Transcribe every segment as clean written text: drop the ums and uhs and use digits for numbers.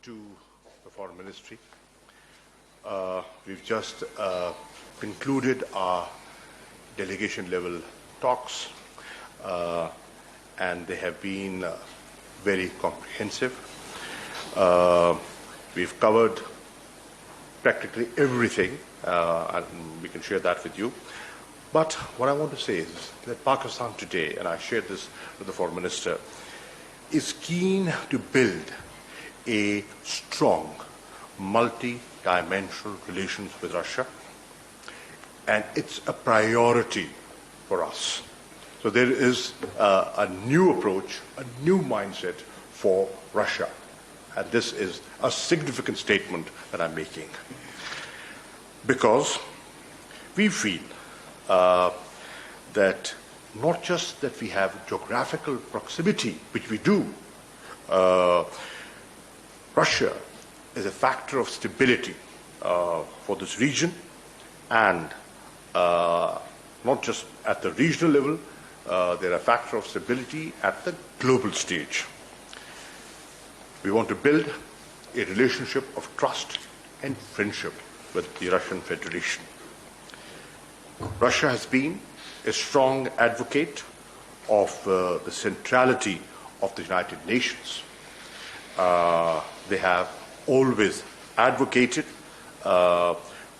to the Foreign Ministry. We've just concluded our delegation-level talks, and they have been very comprehensive. We've covered practically everything, and we can share that with you. But what I want to say is that Pakistan today, and I shared this with the Foreign Minister, is keen to build a strong, multi-dimensional relations with Russia, and it's a priority for us. So there is a new approach, a new mindset for Russia, and this is a significant statement that I'm making, because we feel that not just that we have geographical proximity, which we do. Russia is a factor of stability for this region, and not just at the regional level, they're a factor of stability at the global stage. We want to build a relationship of trust and friendship with the Russian Federation. Russia has been a strong advocate of the centrality of the United Nations. They have always advocated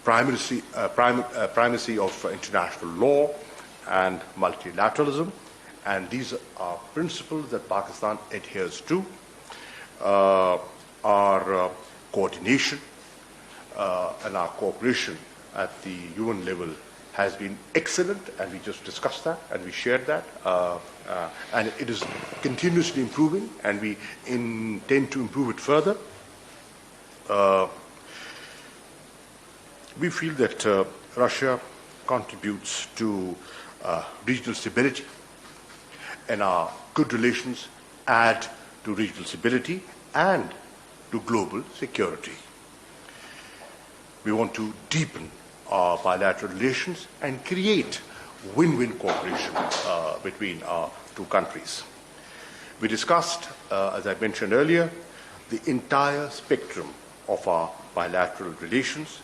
primacy of international law and multilateralism, and these are principles that Pakistan adheres to. Our coordination and our cooperation at the UN level has been excellent, and we just discussed that and we shared that, and it is continuously improving, and we intend to improve it further. We feel that Russia contributes to regional stability, and our good relations add to regional stability and to global security. We want to deepen our bilateral relations and create win-win cooperation between our two countries. We discussed, as I mentioned earlier, the entire spectrum of our bilateral relations.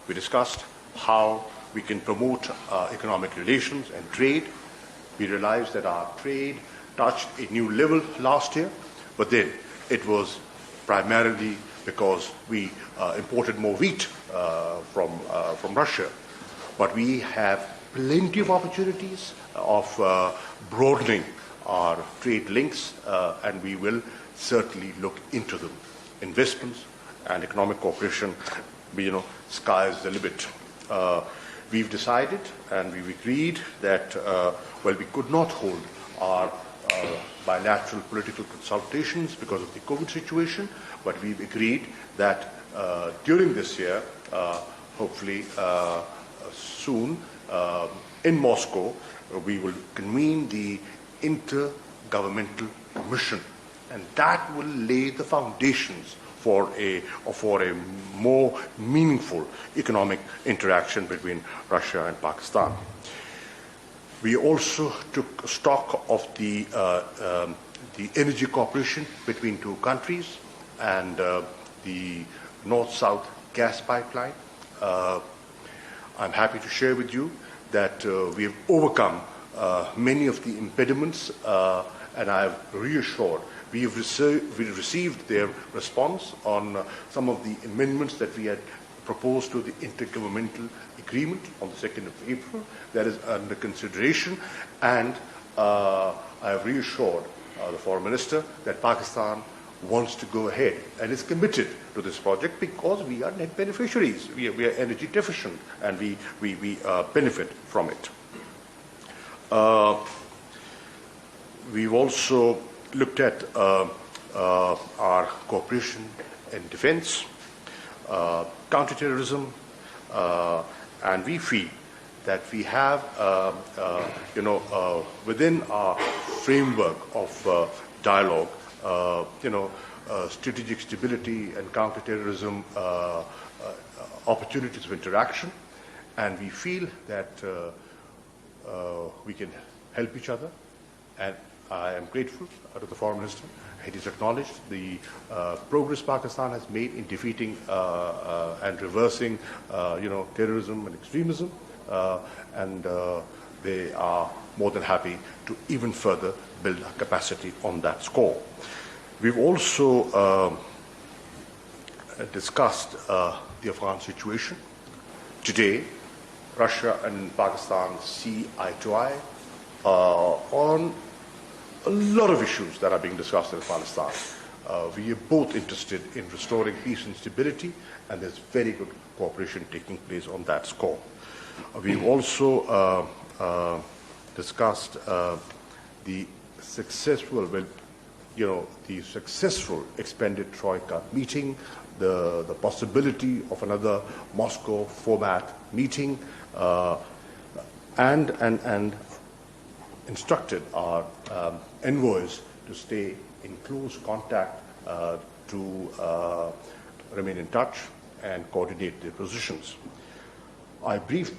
We discussed how we can promote economic relations and trade. We realized that our trade touched a new level last year, but then it was primarily because we imported more wheat from Russia. But we have plenty of opportunities of broadening our trade links, and we will certainly look into them. Investments and economic cooperation, sky's the limit. We've decided and we've agreed that, we could not hold our bilateral political consultations because of the COVID situation, but we've agreed that during this year, hopefully soon, in Moscow, we will convene the Intergovernmental Commission, and that will lay the foundations for a more meaningful economic interaction between Russia and Pakistan. We also took stock of the energy cooperation between two countries and the north-south gas pipeline. I'm happy to share with you that we have overcome many of the impediments, and I have reassured we received their response on some of the amendments that we had proposed to the intergovernmental agreement on the 2nd of April. That is under consideration, and I have reassured the Foreign Minister that Pakistan wants to go ahead and is committed to this project because we are net beneficiaries. We are energy deficient, and we benefit from it. We've also looked at our cooperation in defense, counterterrorism, and we feel that we have, within our framework of dialogue, strategic stability and counterterrorism opportunities of interaction, and we feel that we can help each other, and I am grateful to the Foreign Minister It is acknowledged the progress Pakistan has made in defeating and reversing, terrorism and extremism, and they are more than happy to even further build our capacity on that score. We've also discussed the Afghan situation. Today, Russia and Pakistan see eye to eye on a lot of issues that are being discussed in Afghanistan. We are both interested in restoring peace and stability, and there's very good cooperation taking place on that score. We've also discussed the successful, expanded Troika meeting, the possibility of another Moscow format meeting, and instructed our envoys to stay in close contact to remain in touch and coordinate their positions. I briefed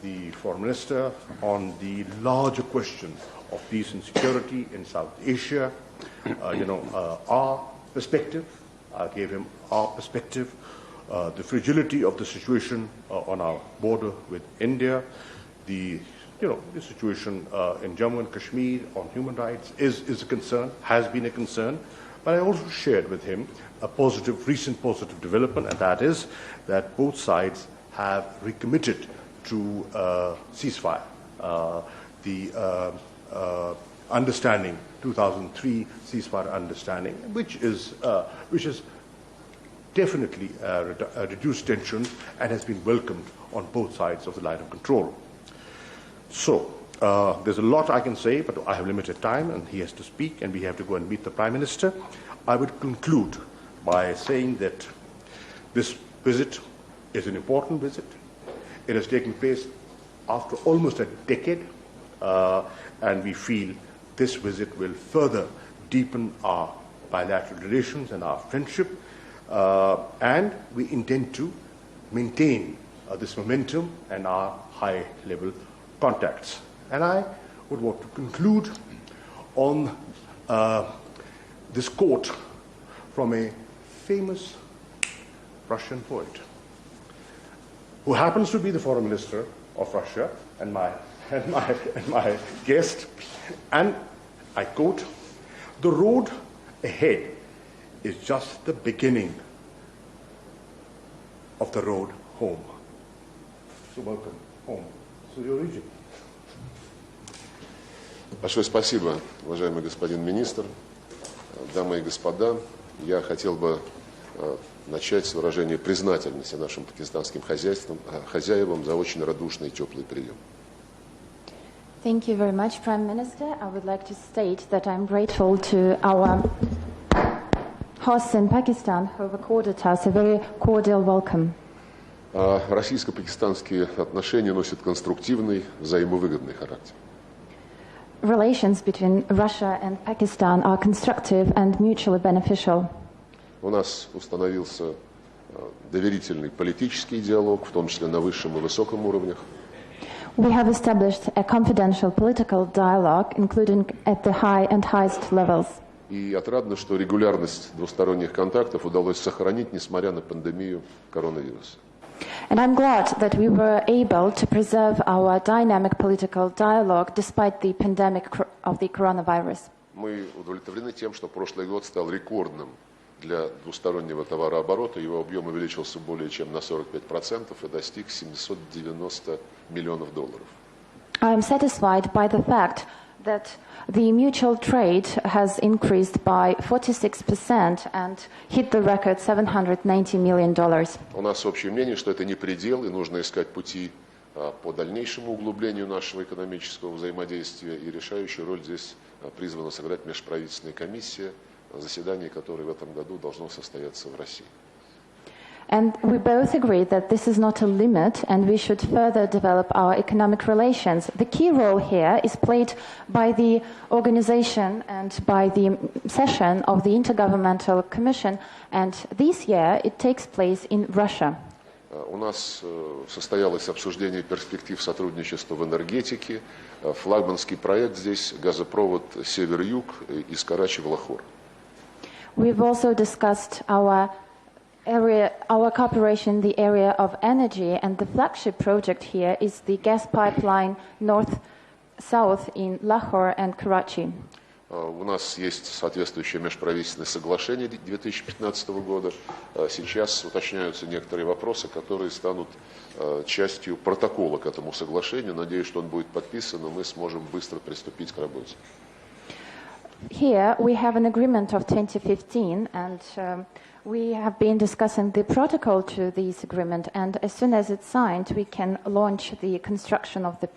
the Foreign Minister on the larger question of peace and security in South Asia. Our perspective, I gave him our perspective, the fragility of the situation on our border with India, the situation in Jammu and Kashmir on human rights is a concern, has been a concern. But I also shared with him a recent positive development, and that is that both sides have recommitted to ceasefire. The understanding, 2003 ceasefire understanding, which is definitely reduced tension and has been welcomed on both sides of the line of control. So, there's a lot I can say, but I have limited time and he has to speak and we have to go and meet the Prime Minister. I would conclude by saying that this visit is an important visit. It has taken place after almost a decade, and we feel this visit will further deepen our bilateral relations and our friendship, and we intend to maintain this momentum and our high-level contacts. And I would want to conclude on this quote from a famous Russian poet who happens to be the Foreign Minister of Russia and my guest. And I quote, "The road ahead is just the beginning of the road home." So welcome home to your region. Большое спасибо, уважаемый господин министр, дамы и господа. Я хотел бы начать с выражения признательности нашим пакистанским хозяевам за очень радушный и теплый прием. Thank you very much, Prime Minister. I would like to state that I'm grateful to our hosts in Pakistan who have accorded us a very cordial welcome. Российско-пакистанские отношения носят конструктивный, взаимовыгодный характер. Relations between Russia and Pakistan are constructive and mutually beneficial. У нас установился доверительный политический диалог, в том числе на высшем и высоком уровнях. We have established a confidential political dialogue, including at the high and highest levels. И отрадно, что регулярность двусторонних контактов удалось сохранить, несмотря на пандемию коронавируса. And I'm glad that we were able to preserve our dynamic political dialogue despite the pandemic of the coronavirus. Мы удовлетворены тем, что прошлый год стал рекордным для двустороннего товарооборота. Его объем увеличился более чем на 45% и достиг $790 миллионов. I am satisfied by the fact that the mutual trade has increased by 46% and hit the record $790 million. У нас общее мнение, что это не предел, и нужно искать пути по дальнейшему углублению нашего экономического взаимодействия. И решающую роль здесь призвана сыграть межправительственная комиссия, заседание которой в этом году должно состояться в России. And we both agree that this is not a limit and we should further develop our economic relations. The key role here is played by the organization and by the session of the Intergovernmental Commission, and this year it takes place in Russia. У нас состоялось обсуждение перспектив сотрудничества в энергетике. Флагманский проект здесь — газопровод Север-Юг из Карачи в Лахор. We've also discussed our cooperation in the area of energy, and the flagship project here is the gas pipeline north-south in Lahore and Karachi. У нас есть соответствующее межправительственное соглашение 2015 года. Сейчас уточняются некоторые вопросы, которые станут частью протокола к этому соглашению. Надеюсь, что он будет подписан, и мы сможем быстро приступить к работе. Here we have an agreement of 2015, and we have been discussing the protocol to this agreement, and as soon as it's signed, we can launch the construction of the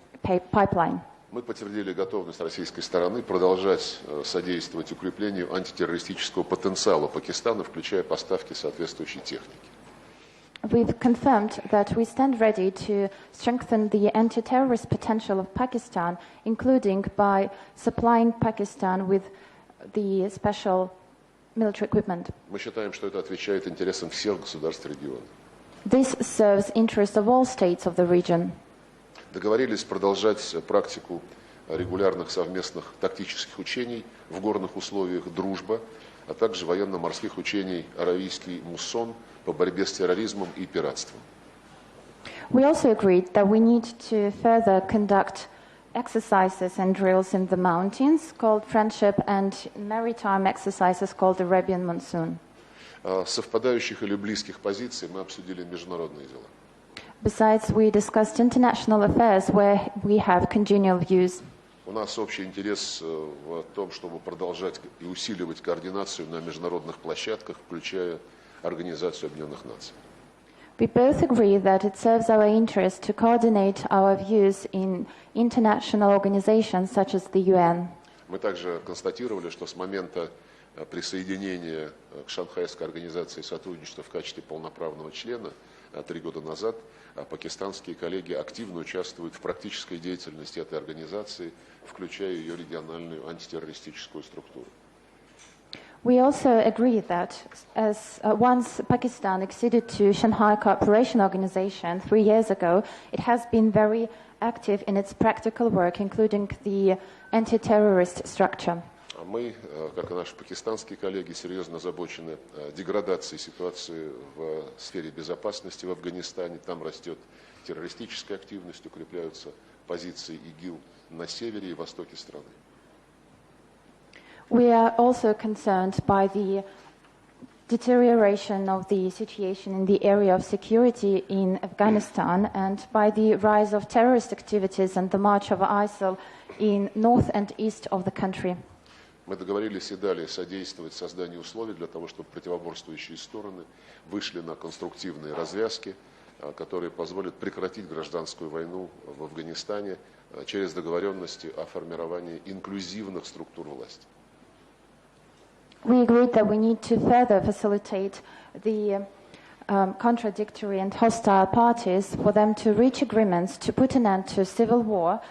pipeline. Мы подтвердили готовность российской стороны продолжать содействовать укреплению антитеррористического потенциала Пакистана, включая поставки соответствующей техники. We've confirmed that we stand ready to strengthen the anti-terrorist potential of Pakistan, including by supplying Pakistan with the special military equipment. Мы считаем, что это отвечает интересам всех государств региона. This serves interests of all states of the region. Договорились продолжать практику регулярных совместных тактических учений в горных условиях «Дружба», а также военно-морских учений «Аравийский муссон» по борьбе с терроризмом и пиратством. We also agreed that we need to further conduct exercises and drills in the mountains called Friendship and maritime exercises called Arabian Monsoon. Совпадающих или близких позиций мы обсудили международные дела. Besides, we discussed international affairs where we have congenial views. У нас общий интерес в том, чтобы продолжать и усиливать координацию на международных площадках, включая Организацию Объединенных Наций. We both agree that it serves our interest to coordinate our views in international organizations such as the UN. Мы также констатировали, что с момента присоединения к Шанхайской организации сотрудничества в качестве полноправного члена 3 года назад пакистанские коллеги активно участвуют в практической деятельности этой организации, включая ее региональную антитеррористическую структуру. We also agree that once Pakistan acceded to Shanghai Cooperation Organization 3 years ago, it has been very active in its practical work, including the anti-terrorist structure. Мы, как и наши пакистанские коллеги, серьезно озабочены деградацией ситуации в сфере безопасности в Афганистане. Там растет террористическая активность, укрепляются позиции ИГИЛ на севере и востоке страны. We are also concerned by the deterioration of the situation in the area of security in Afghanistan and by the rise of terrorist activities and the march of ISIL in north and east of the country. Мы договорились и далее содействовать созданию условий для того, чтобы противоборствующие стороны вышли на конструктивные развязки, которые позволят прекратить гражданскую войну в Афганистане через договоренности о формировании инклюзивных структур власти. We agreed that we need to further facilitate the contradictory and hostile parties for them to reach agreements to put an end to civil war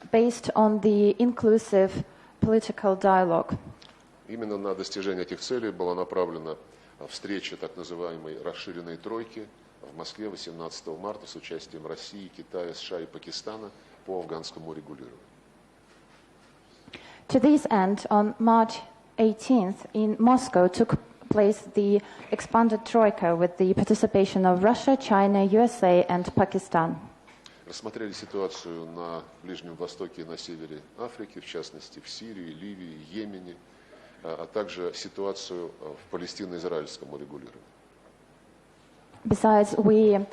based on the inclusive political dialogue. Именно на достижение этих целей была направлена встреча так называемой расширенной тройки в Москве 18 марта с участием России, Китая, США и Пакистана по афганскому регулированию. To this end, on March 18th in Moscow took place the expanded troika with the participation of Russia, China, USA and Pakistan. Рассмотрели ситуацию на Ближнем Востоке и на севере Африки, в частности в Сирии, Ливии, Йемене, а также ситуацию в палестино-израильском урегулировании. Besides, we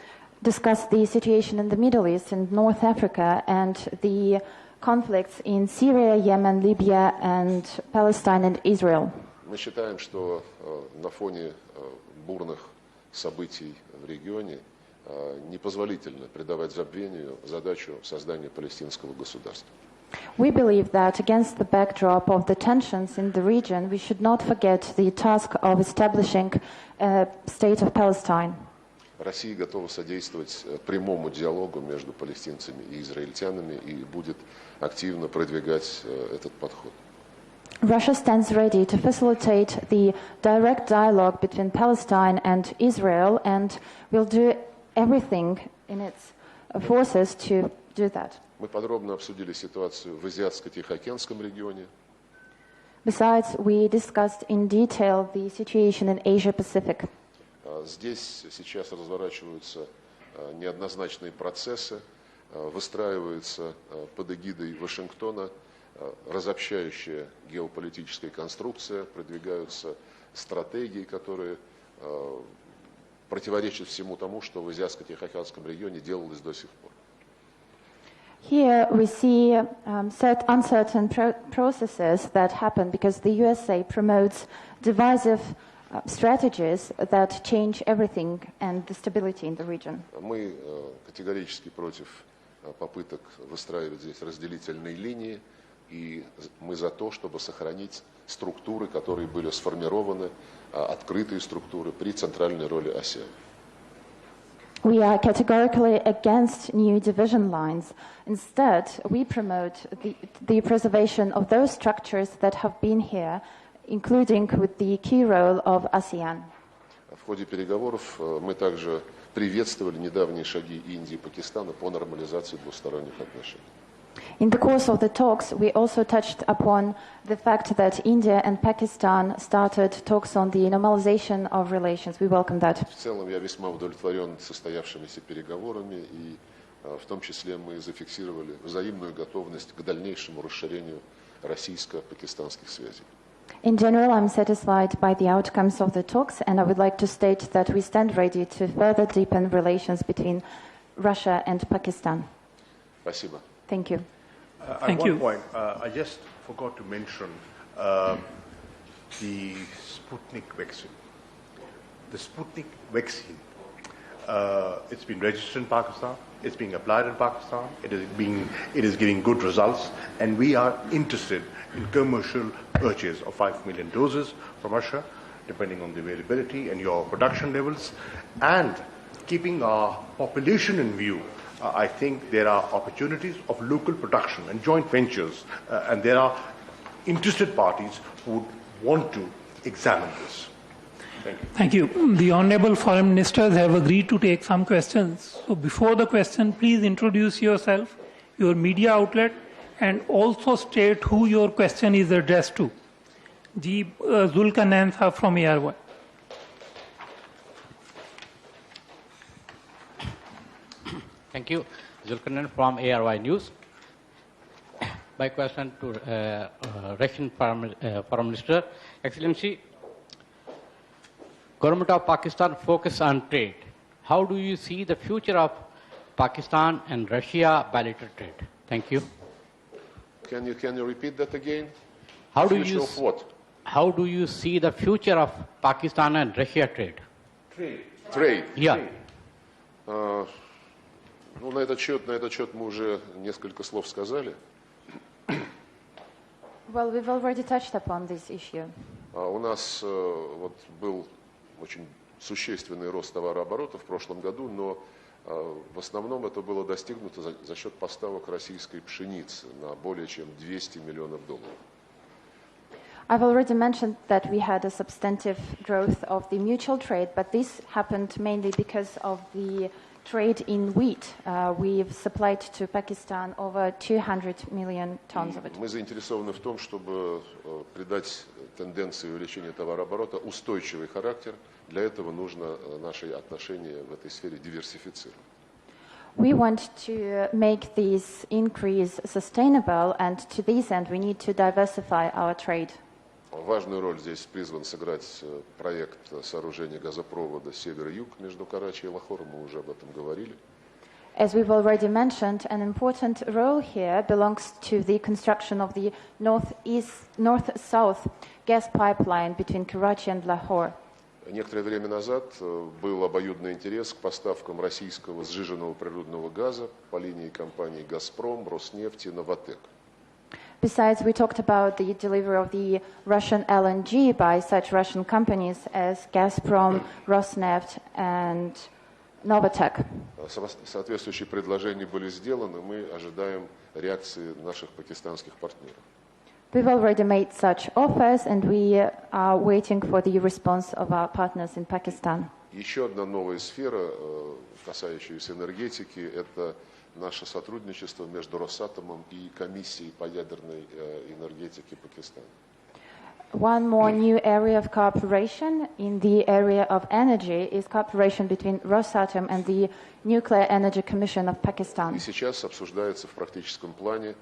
discussed the situation in the Middle East and North Africa and the conflicts in Syria, Yemen, Libya and Palestine and Israel. Мы считаем, что на фоне бурных событий в регионе непозволительно придавать забвению задачу создания палестинского государства. We believe that against the backdrop of the tensions in the region, we should not forget the task of establishing a state of Palestine. Россия готова содействовать прямому диалогу между палестинцами и израильтянами и будет активно продвигать этот подход. Russia stands ready to facilitate the direct dialogue between Palestine and Israel and will do everything in its forces to do that. Мы подробно обсудили ситуацию в Азиатско-Тихоокеанском регионе. Besides, we discussed in detail the situation in Asia-Pacific. Здесь сейчас разворачиваются неоднозначные процессы, выстраивается под эгидой Вашингтона разобщающая геополитическая конструкция, продвигаются стратегии, которые противоречат всему тому, что в Азиатско-Тихоокеанском регионе делалось до сих пор. Here we see uncertain processes that happen because the USA promotes divisive strategies that change everything and the stability in the region. Мы категорически против попыток выстраивать здесь разделительные линии, и мы за то, чтобы сохранить структуры, которые были сформированы, открытые структуры при центральной роли ASEAN. We are categorically against new division lines. Instead, we promote the preservation of those structures that have been here, including with the key role of ASEAN. В ходе переговоров мы также приветствовали недавние шаги Индии и Пакистана по нормализации двусторонних отношений. In the course of the talks, we also touched upon the fact that India and Pakistan started talks on the normalization of relations. We welcome that. В целом я весьма удовлетворен состоявшимися переговорами, и в том числе мы зафиксировали взаимную готовность к дальнейшему расширению российско-пакистанских связей. In general, I'm satisfied by the outcomes of the talks, and I would like to state that we stand ready to further deepen relations between Russia and Pakistan. Спасибо. Thank you. At one point, I just forgot to mention the Sputnik vaccine. The Sputnik vaccine, it's been registered in Pakistan, it's being applied in Pakistan, it is getting good results, and we are interested in commercial purchase of 5 million doses from Russia, depending on the availability and your production levels, and keeping our population in view. I think there are opportunities of local production and joint ventures, and there are interested parties who would want to examine this. Thank you. Thank you. The Honourable Foreign Ministers have agreed to take some questions. So before the question, please introduce yourself, your media outlet, and also state who your question is addressed to. Ji Zulkarnain Sahab from ARY. Thank you. Zulkarnain from ARY News. My question to Russian Foreign Minister. Excellency, Government of Pakistan focus on trade. How do you see the future of Pakistan and Russia bilateral trade? Thank you. Can you repeat that again? How do Future you of what? How do you see the future of Pakistan and Russia trade? Trade. Yeah. Ну, на этот счет мы уже несколько слов сказали. Well, we've already touched upon this issue. У нас вот был очень существенный рост товарооборота в прошлом году, но в основном это было достигнуто за счет поставок российской пшеницы на более чем $200 миллионов. I've already mentioned that we had a substantive growth of the mutual trade, but this happened mainly because of the trade in wheat. We've supplied to Pakistan over 200 million tons of it. Мы заинтересованы в том, чтобы придать тенденции увеличения товарооборота устойчивый характер. Для этого нужно наши отношения в этой сфере диверсифицировать. We want to make this increase sustainable, and to this end we need to diversify our trade. Важную роль здесь призван сыграть проект сооружения газопровода север-юг между Карачи и Лахором, мы уже об этом говорили. As we've already mentioned, an important role here belongs to the construction of the north-south gas pipeline between Karachi and Lahore. Некоторое время назад был обоюдный интерес к поставкам российского сжиженного природного газа по линии компаний «Газпром», «Роснефть» и «Новатэк». Besides, we talked about the delivery of the Russian LNG by such Russian companies as Gazprom, Rosneft and Novatek. Соответствующие предложения были сделаны, мы ожидаем реакции наших пакистанских партнеров. We've already made such offers, and we are waiting for the response of our partners in Pakistan. Еще одна новая сфера, касающаяся энергетики, это наше сотрудничество между Росатомом и Комиссией по ядерной энергетике Пакистана. one more new area of cooperation in the area of energy is cooperation between Rosatom and the Nuclear Energy Commission of Pakistan. И сейчас обсуждается в практическом плане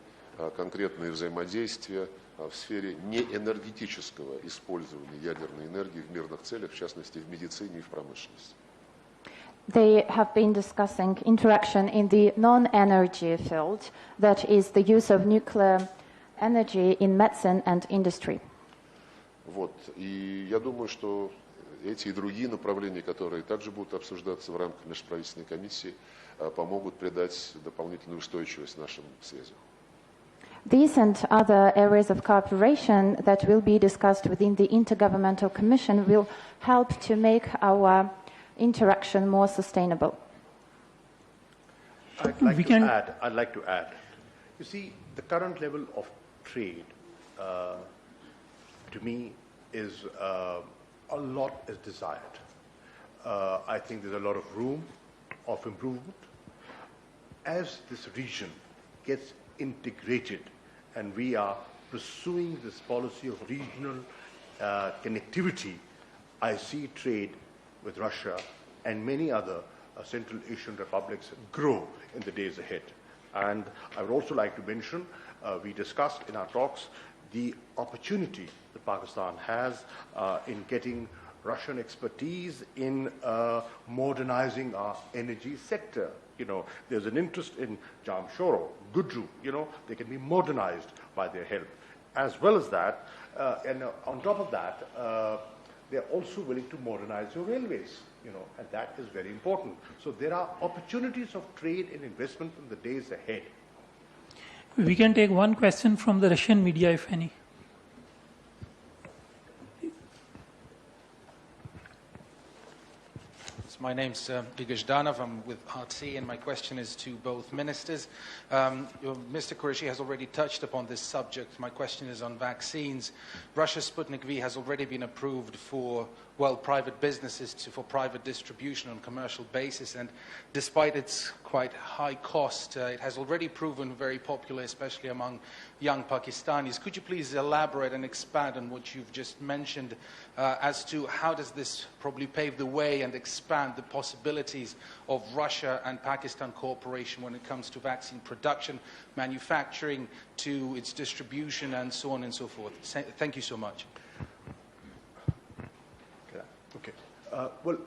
конкретные взаимодействия в сфере неэнергетического использования ядерной энергии в мирных целях, в частности в медицине и в промышленности. They have been discussing interaction in the non-energy field, that is the use of nuclear energy in medicine and industry. Вот. И я думаю, что эти и другие направления, которые также будут обсуждаться в рамках межправительственной комиссии, помогут придать дополнительную устойчивость нашим связям. These and other areas of cooperation that will be discussed within the Intergovernmental Commission will help to make our interaction more sustainable. I'd like to add. You see, the current level of trade, to me, is a lot is desired. I think there's a lot of room of improvement. As this region gets integrated and we are pursuing this policy of regional connectivity, I see trade with Russia and many other Central Asian republics grow in the days ahead. And I would also like to mention, we discussed in our talks the opportunity that Pakistan has in getting Russian expertise in modernizing our energy sector. You know, there's an interest in Jamshoro, Gudru, you know, they can be modernized by their help. As well as that, and on top of that, they're also willing to modernize your railways, you know, and that is very important. So there are opportunities of trade and investment in the days ahead. We can take one question from the Russian media, if any. My name's Igor Zhdanov. I'm with RT, and my question is to both ministers. Mr. Qureshi has already touched upon this subject. My question is on vaccines. Russia's Sputnik V has already been approved for, well, private businesses for private distribution on commercial basis, and despite its quite high cost, it has already proven very popular, especially among young Pakistanis. Could you please elaborate and expand on what you've just mentioned as to how does this probably pave the way and expand the possibilities of Russia and Pakistan cooperation when it comes to vaccine production, manufacturing, to its distribution, and so on and so forth? Thank you so much. Okay. Well,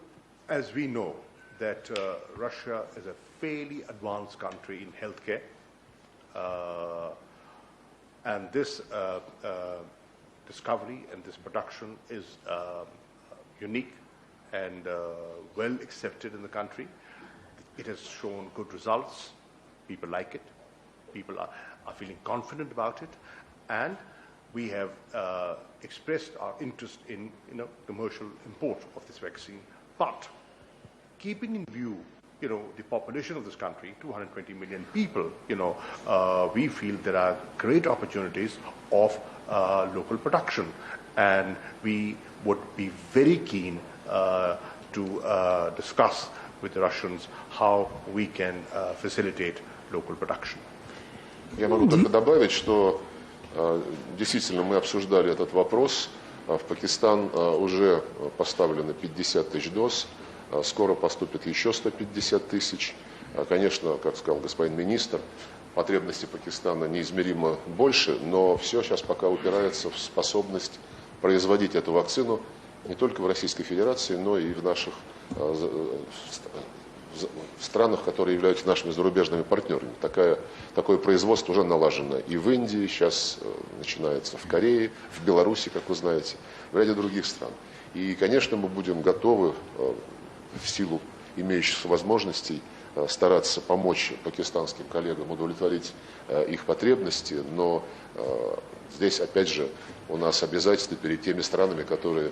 as we know that Russia is a fairly advanced country in healthcare, and this discovery and this production is unique and well accepted in the country. It has shown good results. People like it. People are feeling confident about it, and we have expressed our interest in commercial import of this vaccine. But keeping in view the population of this country, 220 million people, we feel there are great opportunities of local production, and we would be very keen to discuss with the Russians how we can facilitate local production. Я могу только добавить, что действительно мы обсуждали этот вопрос. В Пакистан уже поставлено 50 тысяч доз, скоро поступит еще 150 тысяч. Конечно, как сказал господин министр, потребности Пакистана неизмеримо больше, но все сейчас пока упирается в способность производить эту вакцину не только в Российской Федерации, но и в наших странах, которые являются нашими зарубежными партнерами. Такое производство уже налажено и в Индии, сейчас начинается в Корее, в Беларуси, как вы знаете, в ряде других стран. И, конечно, мы будем готовы в силу имеющихся возможностей стараться помочь пакистанским коллегам удовлетворить их потребности, но здесь, опять же, у нас обязательства перед теми странами, которые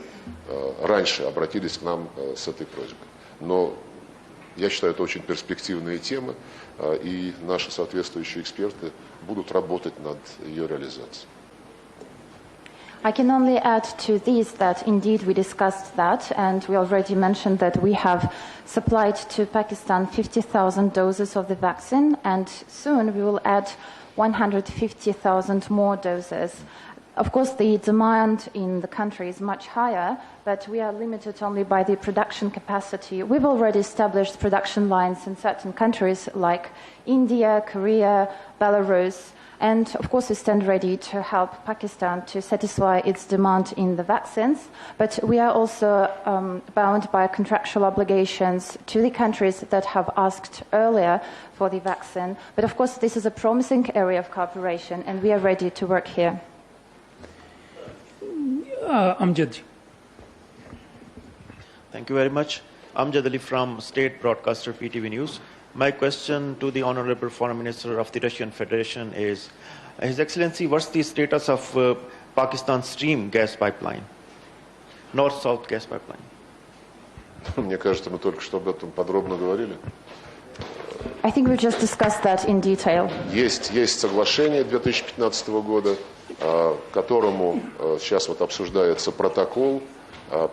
раньше обратились к нам с этой просьбой. Но я считаю, это очень перспективная тема, и наши соответствующие эксперты будут работать над ее реализацией. I can only add to this that indeed we discussed that, and we already mentioned that we have supplied to Pakistan 50,000 doses of the vaccine, and soon we will add 150,000 more doses. Of course, the demand in the country is much higher, but we are limited only by the production capacity. We've already established production lines in certain countries like India, Korea, Belarus, and of course we stand ready to help Pakistan to satisfy its demand in the vaccines, but we are also bound by contractual obligations to the countries that have asked earlier for the vaccine. But of course this is a promising area of cooperation and we are ready to work here. Amjad. Thank you very much. Amjad Ali from State Broadcaster PTV News. My question to the Honorable Foreign Minister of the Russian Federation is, His Excellency, what's the status of Pakistan Stream gas pipeline, North-South gas pipeline? Мне кажется, мы только что об этом подробно говорили. I think we just discussed that in detail. Есть соглашение 2015 года, которому сейчас вот обсуждается протокол,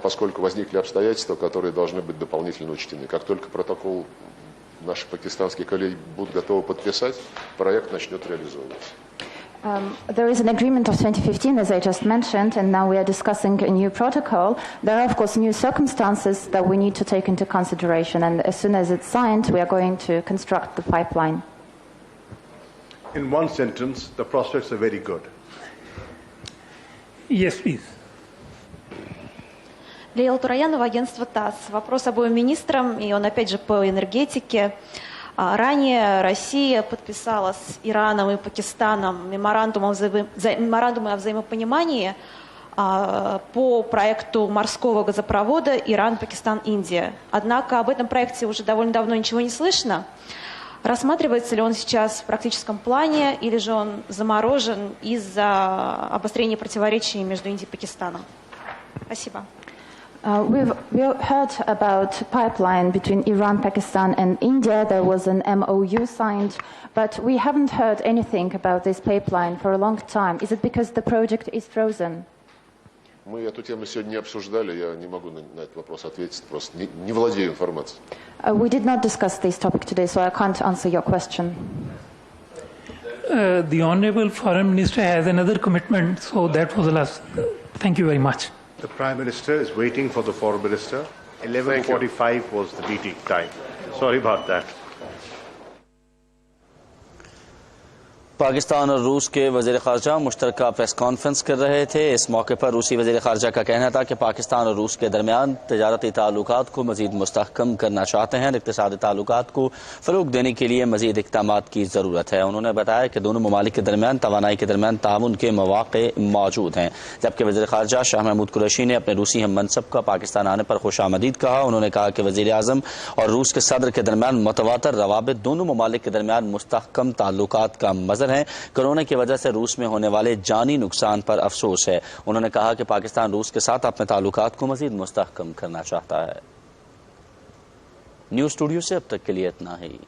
поскольку возникли обстоятельства, которые должны быть дополнительно учтены. Как только протокол наши пакистанские коллеги будут готовы подписать, проект начнет реализовываться. There is an agreement of 2015, as I just mentioned, and now we are discussing a new protocol. There are, of course, new circumstances that we need to take into consideration, and as soon as it's signed, we are going to construct the pipeline. In one sentence, the prospects are very good. Yes, please. Лейла Тураянова, агентство ТАСС. Вопрос обоим министрам, и он опять же по энергетике. Ранее Россия подписала с Ираном и Пакистаном меморандумы о взаимопонимании по проекту морского газопровода Иран, Пакистан, Индия. Однако об этом проекте уже довольно давно ничего не слышно. Рассматривается ли он сейчас в практическом плане, или же он заморожен из-за обострения противоречий между Индией и Пакистаном? Спасибо. We've heard about pipeline between Iran, Pakistan and India. There was an MOU signed, but we haven't heard anything about this pipeline for a long time. Is it because the project is frozen? Мы эту тему сегодня не обсуждали, я не могу на этот вопрос ответить, просто не владею информацией. We did not discuss this topic today, so I can't answer your question. The Honorable Foreign Minister has another commitment, so that was the last. Thank you very much. The Prime Minister is waiting for the Foreign Minister. 11:45 was the meeting time. Sorry about that. Pakistan और रूस के वज़ीर ख़ारजा मुश्तरका press conference कर रहे थे। इस मौके पर रूसी वज़ीर ख़ारजा का कहना था कि पाकिस्तान और रूस के दरमियान तजारती ताल्लुकात को मज़ीद मुस्तहकम करना चाहते हैं। इक़्तिसादी ताल्लुकात को फ़रोग़ देने के लिए मज़ीद इक़दामात की ज़रूरत है। उन्होंने बताया कि दोनों ममालिक के दरमियान तवानाई के दरमियान ताउन के मौक़े मौजूद हैं। जबकि वज़ीर ख़ारजा शाह महमूद कुरैशी ने अपने रूसी हम मनसब का पाकिस्तान आने पर खुशामदीद कहा। उन्होंने कहा कि वज़ीर आज़म और रूस के सदर के दरमियान मुतवातर रवाबित दोनों ममालिक के दरमियान मुस्तहकम ताल्लुकात का मज़र हैं। कोरोना की वजह से रूस में होने वाले जानी नुकसान पर अफसोस है। उन्होंने कहा कि पाकिस्तान रूस के साथ अपने ताल्लुकात को मज़ीद मुस्तहकम करना चाहता है। न्यूज़ स्टूडियो से अब तक के लिए इतना ही।